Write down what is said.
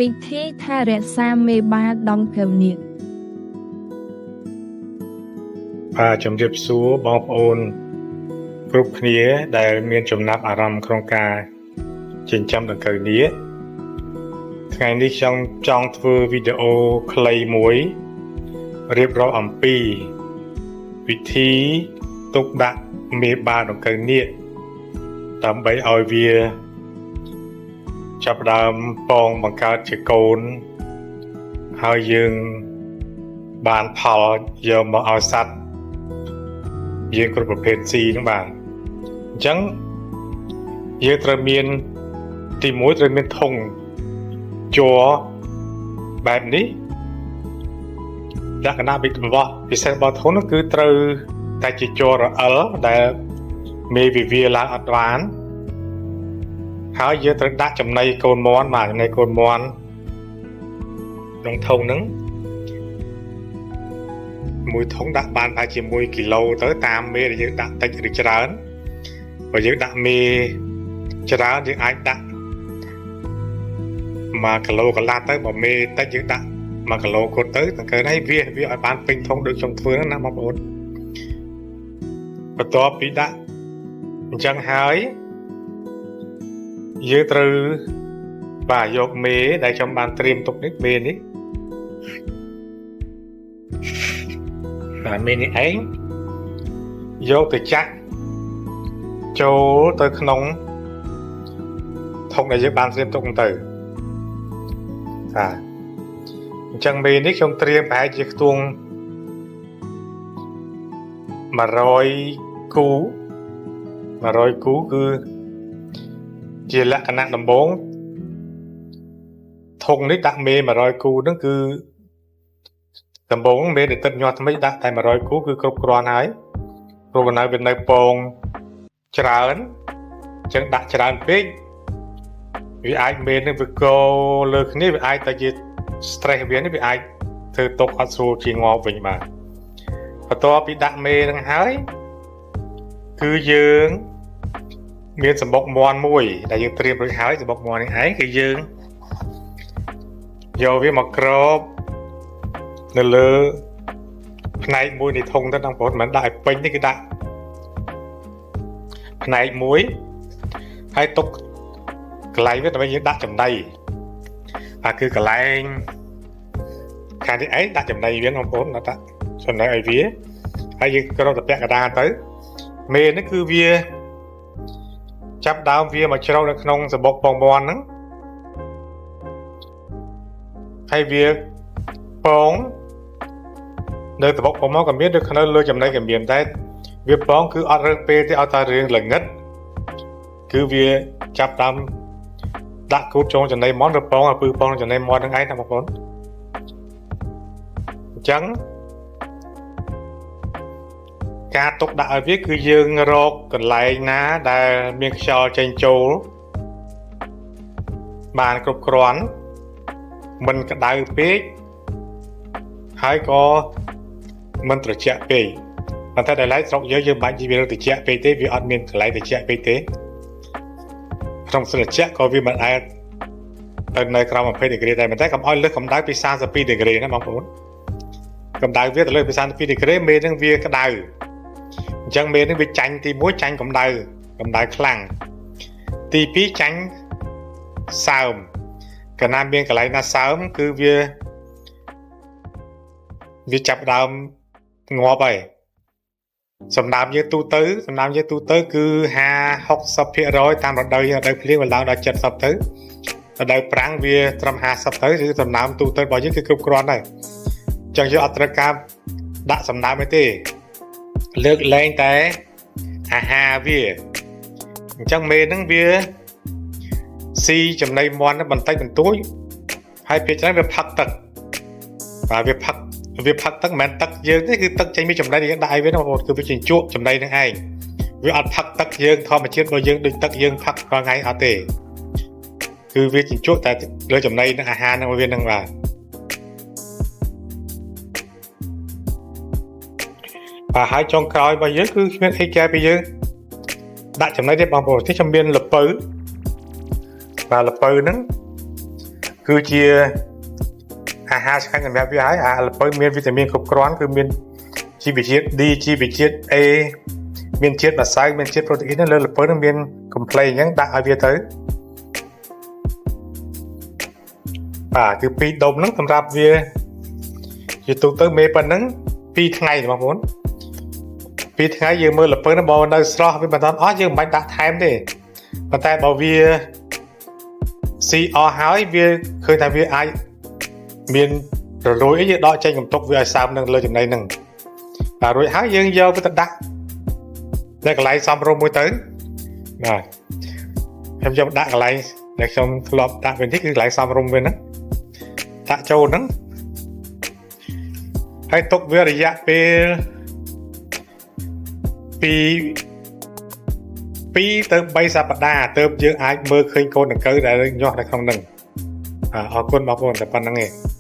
วิธีថែរក្សាមេបាដង្កូវនាគជំរាបសួរបងប្អូនគ្រប់គ្នាដែលមានចំណាប់អារម្មណ៍ក្នុងការចិញ្ចឹមដង្កូវនាគថ្ងៃនេះខ្ញុំចង់ធ្វើវីដេអូខ្លីមួយរៀបរាប់អំពីវិធីទុកដាក់មេបាដង្កូវនាគដើម្បីឲ្យវាចាប់ផ្ដើមពងបង្កើតជាកូនហើយយើងបានផលយកមកឲ្យសត្វយើងគ្រប់ប្រភេទស៊ីហ្នឹងបាទអញ្ចឹងយើងត្រូវមានទី1ត្រូវមានធុងជ័របែបនេះលក្ខណៈពិសេសរបស់ធុងនោះគឺត្រូវតែជាជ័ររអិលដែលមេវិវាឡើងអត់បានហើយយើងត្រូវដាក់ចំណីកូនមាន់បាទចំណីកូនមាន់ក្នុងធុងហ្នឹងមួយធុងដាក់បានប្រហែលជា1គីឡូទៅតាមមេដែលយើងដាក់តិចឬច្រើនបើយើងដាក់មេច្រើនយើងអាចដាក់1គីឡូកន្លះទៅបើមេតិចយើងដាក់1គីឡូគត់ទៅដង្កូវនេះវាឲ្យបានពេញធុងដូចខ្ញុំធ្វើហ្នឹងណាបងប្អូនបន្ទាប់ពីដាក់អញ្ចឹងហើយយើងត្រូវបាទយកមេដែលខ្ញុំបានត្រៀមទុកនេះមេនេះបាទមេនេះឯងយកទៅចាក់ចូលទៅក្នុងធុងដែលយើងបានត្រៀមទុកហ្នឹងទៅបាទអញ្ចឹងមេនេះខ្ញុំត្រៀមប្រហែលជាខ្ទង់100គូគឺជាលក្ខណៈដំបូងធុងនេះដាក់មេ100គូហ្នឹងគឺដំបូងមេដែលទឹកញាស់ថ្មីដាក់តែ100គូគឺគ្រប់គ្រាន់ហើយព្រោះវានៅពងច្រើនអញ្ចឹងដាក់ច្រើនពេកវាអាចមេនឹងវាកោលើគ្នាវាអាចតែជា stress វានេះវាអាចធ្វើຕົកអត់ស្រួលជាងងាប់វិញបាទបន្ទាប់ពីដាក់មេនឹងហើយគឺយើងមានសម្បុកមាន់មួយដែលយើងត្រៀមរួចហើយសម្បុកមាន់នេះឯងគឺយើងយកវាមកគ្របនៅលើផ្នែកមួយនៃធុងទៅបងប្អូនមិនដាក់ឲ្យពេញទេគឺដាក់ផ្នែកមួយហើយទុកកន្លែងវាដើម្បីយើងដាក់ចំណីគឺកន្លែងខាងនេះឯងដាក់ចំណីវាបងប្អូនដាក់ចំណីឲ្យវាហើយយើងគ្របទៅពាក់កណ្ដាលទៅមេនេះគឺវាចាប់ដើមវាមកជ្រៅនៅក្នុងសម្បុកពងមាន់ហ្នឹងហើយវាពងនៅសម្បុកពងមាន់ក៏មានដូចនៅលើចំណីក៏មានតែវាពងគឺអត់រើសពេលទេឲ្យតែរឿងល្ងឹតគឺវាចាប់ដើមដាក់គូតចូលចំណីមាន់ឬពងឲ្យពឺពងចំណីមាន់ហ្នឹងឯងណាបងប្អូនអញ្ចឹងការទុកដាក់ឲ្យវាគឺយើងរកកន្លែងណាដែលមានខ្យល់ចេញចូលបានគ្រប់គ្រាន់មិនក្តៅពេកហើយក៏មិនត្រជាក់ពេកប៉ុន្តែដែលឡែកស្រុកយើងបាច់និយាយត្រជាក់ពេកទេវាអត់មានកន្លែងត្រជាក់ពេកទេក្នុងត្រជាក់ក៏វាមិនអាចទៅនៅក្រោម20ដឺក្រេដែរតែកុំឲ្យលើសកម្ដៅពី32ដឺក្រេណាបងប្អូនកម្ដៅវាទៅលើពី32ដឺក្រេមេនឹងវាក្តៅអញ្ចឹងមេនេះវាចាញ់ទី1ចាញ់កម្ដៅខ្លាំងទី2ចាញ់សើមកាលណាមានកន្លែងណាសើមគឺវាចាប់ដើមងាប់ហើយសម្រាប់យើងទូទៅគឺ50-60% តាមរដូវភ្លៀងវាឡើងដល់70ទៅរដូវប្រាំងវាត្រឹម50ទៅគឺសំណើមទូទៅរបស់យើងគឺគ្រប់គ្រាន់ហើយអញ្ចឹងយើងអត់ត្រូវការដាក់សំណើមទេលើកលែងតែអាហារវាអញ្ចឹងមេហ្នឹងវាស៊ីចំណីមាន់បន្តិចបន្តួចហើយពេលច្រើនវាផឹកទឹកបាទវាផឹកទឹកមិនមែនទឹកយើងទេគឺទឹកចេញពីចំណីដែលយើងដាក់ឲ្យវាហ្នឹងបងប្អូនគឺវាជញ្ជក់ចំណីហ្នឹងឯងវាអត់ផឹកទឹកយើងធម្មជាតិរបស់យើងដូចទឹកយើងផឹករាល់ថ្ងៃអត់ទេគឺវាជញ្ជក់តែលើចំណីនឹងអាហារហ្នឹងវាហ្នឹងបាទហើយចុងក្រោយរបស់យើងគឺគ្មានអីក្រៅពីយើងដាក់ចំណីទេបងប្អូនទីខ្ញុំមានល្ពៅបាទល្ពៅហ្នឹង គឺជាអាហារឆ្ងាញ់សម្រាប់វាហើយល្ពៅមានវីតាមីនគ្រប់គ្រាន់គឺមានជីវជាតិ D ជីវជាតិ A មានជាតិម្សៅមានជាតិប្រូតេអ៊ីនលើល្ពៅនឹងមាន complex អញ្ចឹងដាក់ឲ្យវាទៅបាទគឺ2ដុំហ្នឹងសម្រាប់វាជាទូទៅមេប៉ុណ្ណឹង2ថ្ងៃបងប្អូន2ថ្ងៃយើងមើលល្ពៅហ្នឹងបើនៅស្រស់វាមិនដល់អស់យើងមិនបាច់ដាក់ថែមទេប៉ុន្តែបើវាស៊ីអស់ហើយវាឃើញថាវាអាចមានរលួយអីយើងដកចេញកំទុកវាឲ្យសើមនឹងលើចំណីហ្នឹងបាទរួចហើយយើងយកវាទៅដាក់នៅកន្លែងសមរម្យមួយទៅបាទខ្ញុំយកដាក់កន្លែងដែលខ្ញុំធ្លាប់ដាក់វិញនេះគឺកន្លែងសមរម្យវាហ្នឹងដាក់ចូលហ្នឹងហើយទុកវារយៈពេលពី2ទៅ3សប្តាហ៍ទើបយើងអាចមើលឃើញកូនដង្កូវដែលញាស់នៅក្នុងហ្នឹងអរគុណបងប្អូនតែប៉ុណ្្នឹងឯង